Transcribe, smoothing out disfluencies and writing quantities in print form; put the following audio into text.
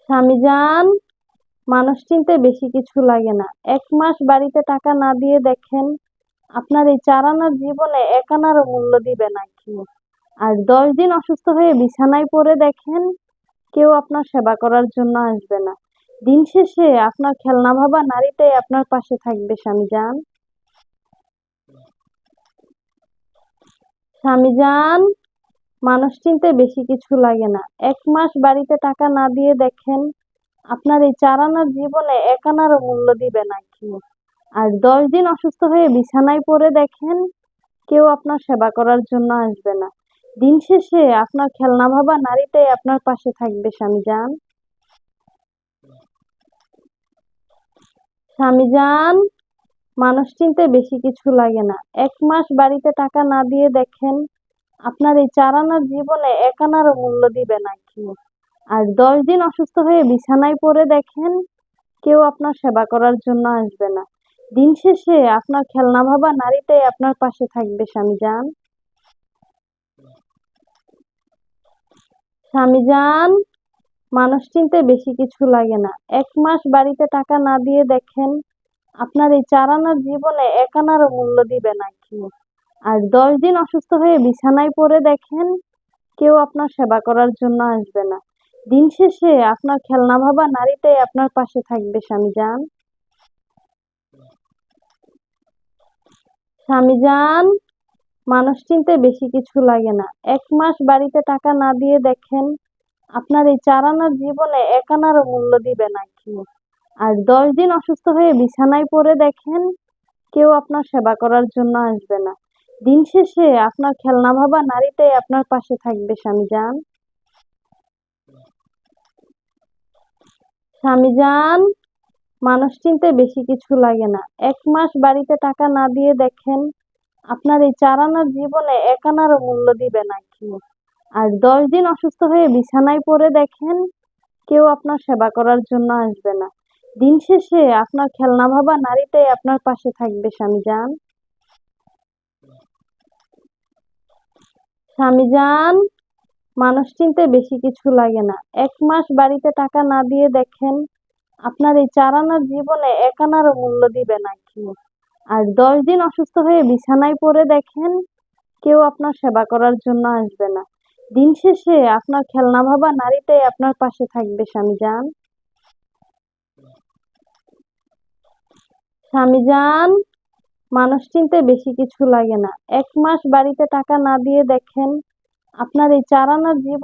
স্বামীজান, মানুষ চিনতে বেশি কিছু লাগে না। ১ মাস বাড়িতে টাকা না দিয়ে দেখেন, আপনার এই ৪ আনার জীবনে ১ আনারও মূল্য দিবে না কেউ। আর ১০ দিন অসুস্থ হয়ে বিছানায় পড়ে দেখেন, কেউ আপনার সেবা করার জন্য আসবে না। দিন শেষে আপনার খেলনা ভাবা নারীটাই আপনার পাশে থাকবে স্বামীজান। স্বামীজান, মানুষ চিনতে বেশি কিছু লাগে না। ১ মাস বাড়িতে টাকা না দিয়ে দেখেন, আপনার এই ৪ আনার জীবনে ১ আনারও মূল্য দিবে না কেউ। আর ১০ দিন অসুস্থ হয়ে বিছানায় পড়ে দেখেন, কেউ আপনার সেবা করার জন্য আসবে না। দিন শেষে আপনার খেলনা ভাবা নারীটাই আপনার পাশে থাকবে স্বামীজান। স্বামীজান, মানুষ চিনতে বেশি কিছু লাগে না। ১ মাস বাড়িতে টাকা না দিয়ে দেখেন, আপনার এই ৪ আনার জীবনে ১ আনারও মূল্য দিবে না কেউ। আর ১০ দিন অসুস্থ হয়ে বিছানায় পড়ে দেখেন, কেউ আপনার সেবা করার জন্য আসবে না। দিন শেষে আপনার খেলনা ভাবা নারীটাই আপনার পাশে থাকবে স্বামীজান। স্বামীজান, মানুষ চিনতে বেশি কিছু লাগে না। ১ মাস বাড়িতে টাকা না দিয়ে দেখেন, আপনার এই ৪ আনার জীবনে ১ আনারও মূল্য দিবে না কেউ। আর ১০ দিন অসুস্থ হয়ে বিছানায় পড়ে দেখেন, কেউ আপনার সেবা করার জন্য আসবে না। দিন শেষে আপনার খেলনা ভাবা নারীটাই আপনার পাশে থাকবে স্বামীজান। স্বামীজান, মানুষ চিনতে বেশি কিছু লাগে না। ১ মাস বাড়িতে টাকা না দিয়ে দেখেন, আপনার এই ৪ আনার জীবনে ১ আনারও মূল্য দিবে না কেউ। আর ১০ দিন অসুস্থ হয়ে বিছানায় পড়ে দেখেন, কেউ আপনার সেবা করার জন্য আসবে না। দিন শেষে আপনার খেলনা ভাবা নারীটাই আপনার পাশে থাকবে স্বামীজান। স্বামীজান, মানুষ চিনতে বেশি কিছু লাগে না। ১ মাস বাড়িতে টাকা না দিয়ে দেখেন, আপনার এই ৪ আনার জীবনে ১ আনারও মূল্য দিবে না কেউ। আর ১০ দিন অসুস্থ হয়ে বিছানায় পড়ে দেখেন, কেউ আপনার সেবা করার জন্য আসবে না। দিন শেষে আপনার খেলনা ভাবা নারীটাই আপনার পাশে থাকবে স্বামীজান। স্বামীজান, মানুষ চিনতে বেশি কিছু লাগে না। ১ মাস বাড়িতে টাকা না দিয়ে দেখেন, আপনার এই ৪ আনার জীবনে ১ আনারও মূল্য দিবে না কেউ। আর ১০ দিন অসুস্থ হয়ে বিছানায় পড়ে দেখেন, কেউ আপনার সেবা করার জন্য আসবে না। দিন শেষে আপনার খেলনা ভাবা নারীটাই আপনার পাশে থাকবে স্বামীজান। স্বামীজান, মানুষ চিনতে বেশি কিছু লাগে না। ১ মাস বাড়িতে টাকা না দিয়ে দেখেন, আপনার এই ৪ আনার জীবনে